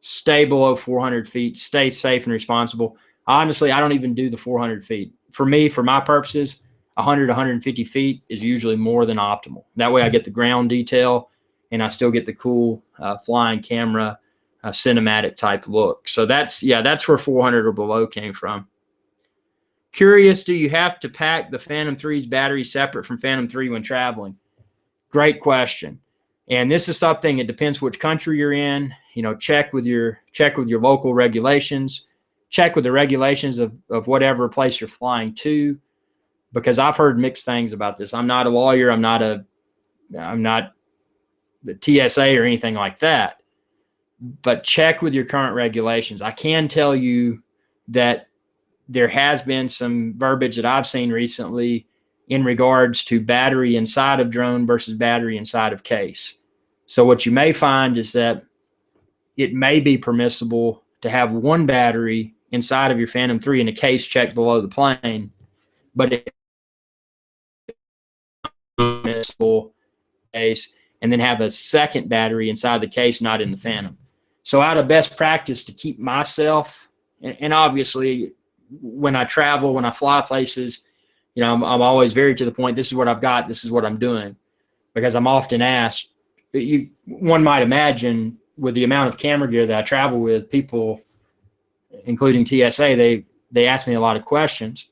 stay below 400 feet, stay safe and responsible. Honestly, I don't even do the 400 feet. For me, for my purposes, 100, 150 feet is usually more than optimal. That way I get the ground detail, and I still get the cool flying camera, cinematic type look. So that's where 400 or below came from. Curious, do you have to pack the Phantom 3's battery separate from Phantom 3 when traveling? Great question. And this is something, it depends which country you're in. You know, check with your local regulations. Check with the regulations of whatever place you're flying to, because I've heard mixed things about this. I'm not a lawyer. I'm not the TSA or anything like that. But check with your current regulations. I can tell you that there has been some verbiage that I've seen recently in regards to battery inside of drone versus battery inside of case. So what you may find is that it may be permissible to have one battery inside of your Phantom 3 in a case checked below the plane, but it's permissible case, and then have a second battery inside the case, not in the Phantom. So out of best practice to keep myself, and obviously when I travel, when I fly places, you know, I'm always very to the point, this is what I've got, this is what I'm doing, because I'm often asked, one might imagine with the amount of camera gear that I travel with, people, including TSA, they ask me a lot of questions.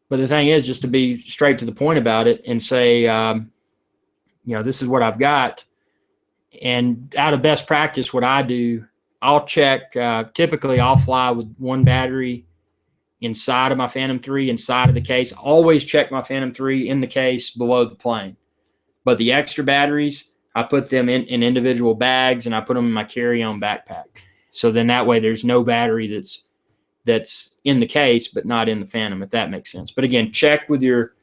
But the thing is just to be straight to the point about it and say, you know, this is what I've got. And out of best practice, what I do, I'll check, typically I'll fly with one battery inside of my Phantom 3, inside of the case. Always check my Phantom 3 in the case below the plane. But the extra batteries, I put them in individual bags, and I put them in my carry-on backpack. So then that way there's no battery that's in the case but not in the Phantom, if that makes sense. But again, check your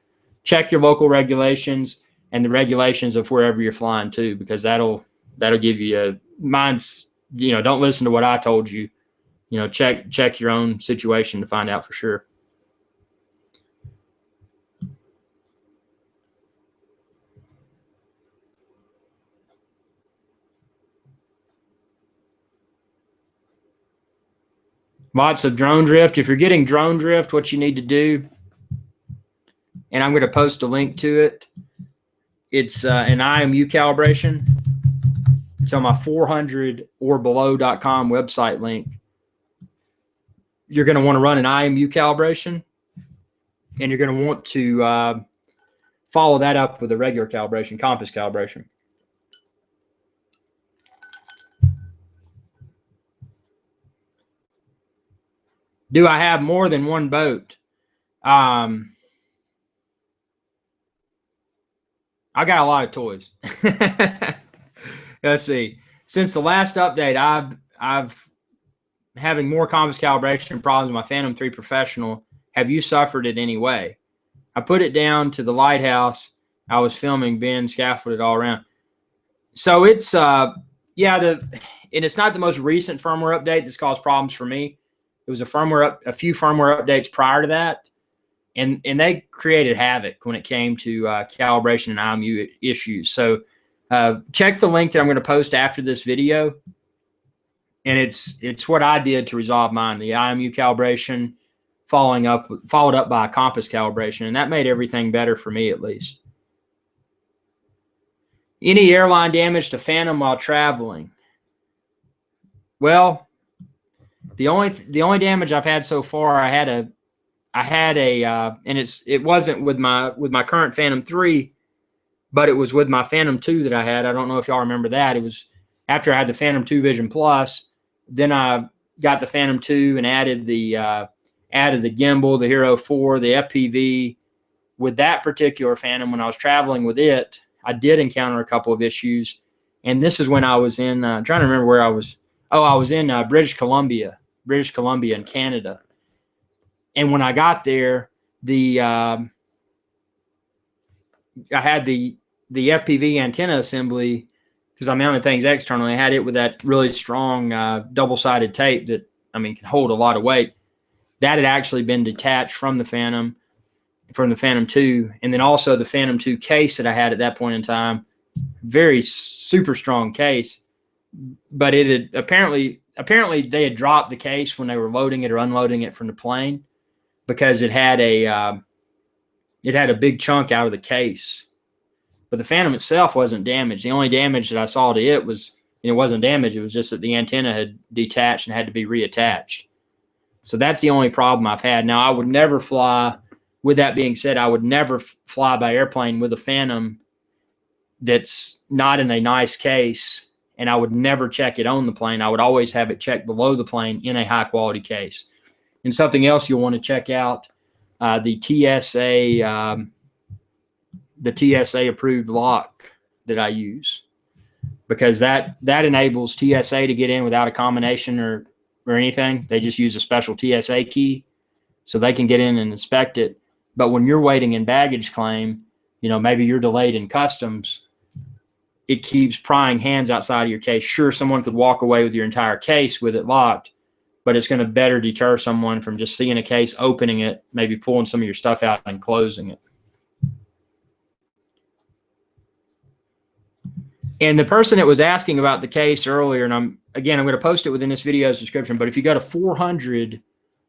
local regulations and the regulations of wherever you're flying to, because that'll give you mine's, you know, don't listen to what I told you. You know, check your own situation to find out for sure. Lots of drone drift. If you're getting drone drift, what you need to do, and I'm going to post a link to it, it's an IMU calibration. It's on my 400orbelow.com website link. You're going to want to run an IMU calibration, and you're going to want to follow that up with a regular calibration, compass calibration. Do I have more than one boat? I got a lot of toys. Let's see. Since the last update, I've having more compass calibration problems with my Phantom 3 Professional. Have you suffered it any way? I put it down to the lighthouse. I was filming Ben scaffolded all around. So it's and it's not the most recent firmware update that's caused problems for me. It was a few firmware updates prior to that, and they created havoc when it came to calibration and IMU issues. So check the link that I'm going to post after this video, and it's what I did to resolve mine: the IMU calibration, followed up by a compass calibration, and that made everything better for me, at least. Any airline damage to Phantom while traveling? Well, the only damage I've had so far, I had a and it wasn't with my current Phantom 3, but it was with my Phantom 2 that I had. I don't know if y'all remember that. It was after I had the Phantom 2 Vision Plus, then I got the Phantom 2 and added the gimbal, the Hero 4, the FPV. With that particular Phantom, when I was traveling with it, I did encounter a couple of issues, and this is when I was in. I'm trying to remember where I was. Oh, I was in British Columbia in Canada. And when I got there, I had the FPV antenna assembly, because I mounted things externally. I had it with that really strong double-sided tape that, I mean, can hold a lot of weight. That had actually been detached from the Phantom 2, and then also the Phantom 2 case that I had at that point in time, very super strong case, but it had apparently they had dropped the case when they were loading it or unloading it from the plane, because it had a big chunk out of the case. But the Phantom itself wasn't damaged. The only damage that I saw to it was, it wasn't damaged. It was just that the antenna had detached and had to be reattached. So that's the only problem I've had. Now, I would never fly, with that being said, I would never fly by airplane with a Phantom that's not in a nice case, and I would never check it on the plane. I would always have it checked below the plane in a high quality case. And something else you'll want to check out, the TSA approved lock that I use, because that enables TSA to get in without a combination or anything. They just use a special TSA key so they can get in and inspect it. But when you're waiting in baggage claim, maybe you're delayed in customs, it keeps prying hands outside of your case. Sure, someone could walk away with your entire case with it locked, but it's going to better deter someone from just seeing a case, opening it, maybe pulling some of your stuff out and closing it. And the person that was asking about the case earlier, and I'm going to post it within this video's description, but if you go to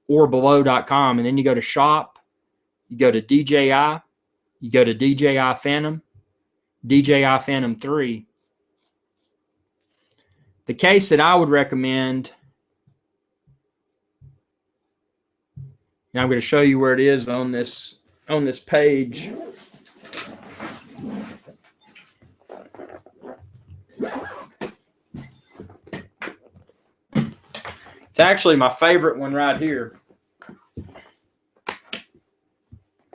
400orbelow.com and then you go to shop, you go to DJI, you go to DJI Phantom, DJI Phantom 3. The case that I would recommend, and I'm going to show you where it is on this page. It's actually my favorite one right here.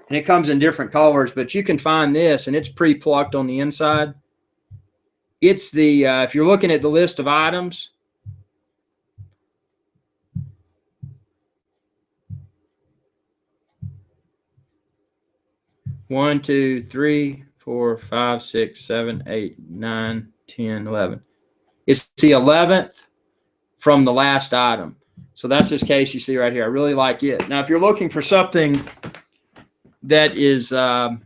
And it comes in different colors, but you can find this, and it's pre-plucked on the inside. It's the, if you're looking at the list of items, one, two, three, 4, 5, 6, 7, 8, 9, 10, 11. It's the 11th from the last item. So that's this case you see right here. I really like it. Now, if you're looking for something that is that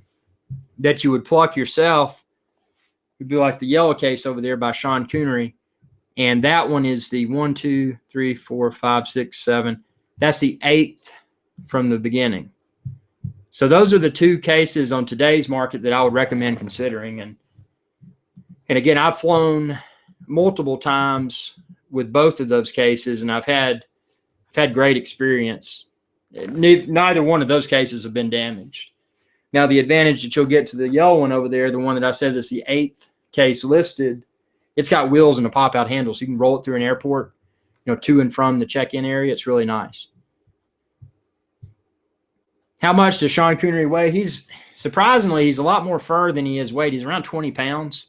you would pluck yourself, it'd be like the yellow case over there by Sean Connery. And that one is the 1, 2, 3, 4, 5, 6, 7. That's the 8th from the beginning. So those are the two cases on today's market that I would recommend considering. And again, I've flown multiple times with both of those cases, and I've had great experience. Neither one of those cases have been damaged. Now, the advantage that you'll get to the yellow one over there, the one that I said is the 8th case listed, it's got wheels and a pop-out handle, so you can roll it through an airport, to and from the check-in area. It's really nice. How much does Sean Connery weigh? Surprisingly, he's a lot more fur than he is weight. He's around 20 pounds.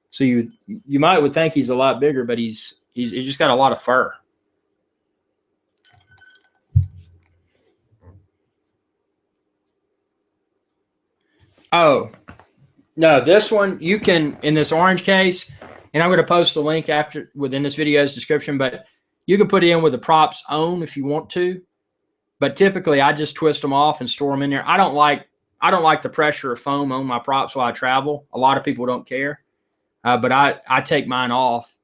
So you would think he's a lot bigger, but he's just got a lot of fur. Oh, no, this one you can, in this orange case, and I'm going to post the link within this video's description, but you can put it in with the props on if you want to. But typically, I just twist them off and store them in there. I don't like the pressure of foam on my props while I travel. A lot of people don't care, but I take mine off.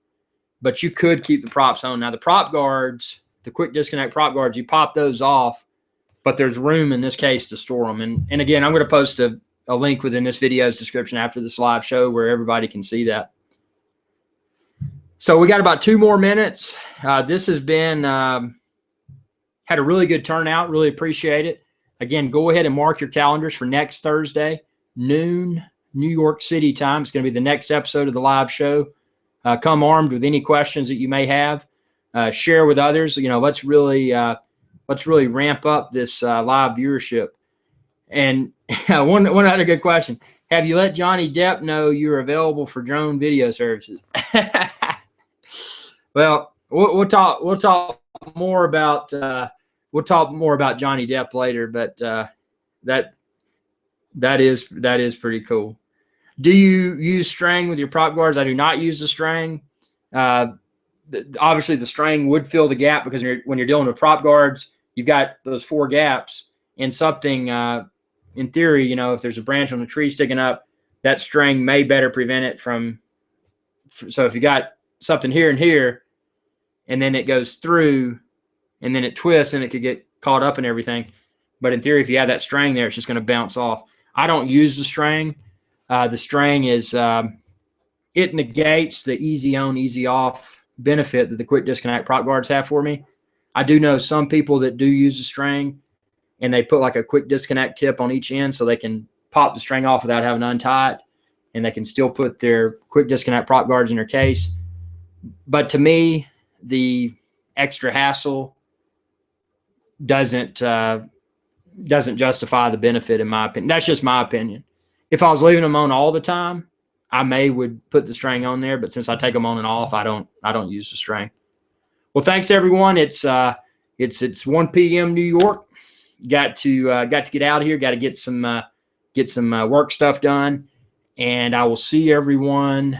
But you could keep the props on. Now, the prop guards, the quick disconnect prop guards, you pop those off, but there's room in this case to store them. And again, I'm going to post a link within this video's description after this live show where everybody can see that. So we got about 2 more minutes. This has been had a really good turnout. Really appreciate it. Again, go ahead and mark your calendars for next Thursday, noon, New York City time. It's going to be the next episode of the live show. Come armed with any questions that you may have. Share with others. Let's really ramp up this live viewership. And one other good question: have you let Johnny Depp know you're available for drone video services? Well, we'll talk more about Johnny Depp later, but that is pretty cool. Do you use string with your prop guards? I do not use the string. Obviously, the string would fill the gap because when you're dealing with prop guards, you've got those 4 gaps, and something in theory, if there's a branch on the tree sticking up, that string may better prevent it from. So if you got something here and here, and then it goes through, and then it twists, and it could get caught up in everything. But in theory, if you have that string there, it's just going to bounce off. I don't use the string. The string is it negates the easy on, easy off benefit that the quick disconnect prop guards have for me. I do know some people that do use a string, and they put like a quick disconnect tip on each end so they can pop the string off without having to untie it, and they can still put their quick disconnect prop guards in their case. But to me, the extra hassle doesn't justify the benefit, in my opinion. That's just my opinion. If I was leaving them on all the time, I would put the string on there, but since I take them on and off, I don't use the string. Well, thanks everyone. It's 1 p.m. New York. Got to get out of here. Got to get some work stuff done, and I will see everyone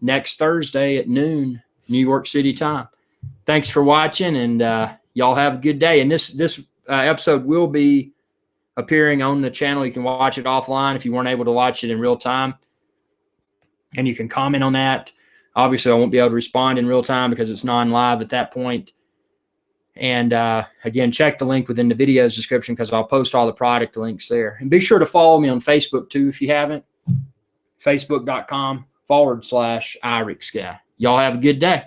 next Thursday at noon, New York City time. Thanks for watching, and y'all have a good day. And this episode will be appearing on the channel. You can watch it offline if you weren't able to watch it in real time, and you can comment on that. Obviously, I won't be able to respond in real time because it's non-live at that point. And again, check the link within the video's description because I'll post all the product links there. And be sure to follow me on Facebook too if you haven't. Facebook.com/IrixGuy. Y'all have a good day.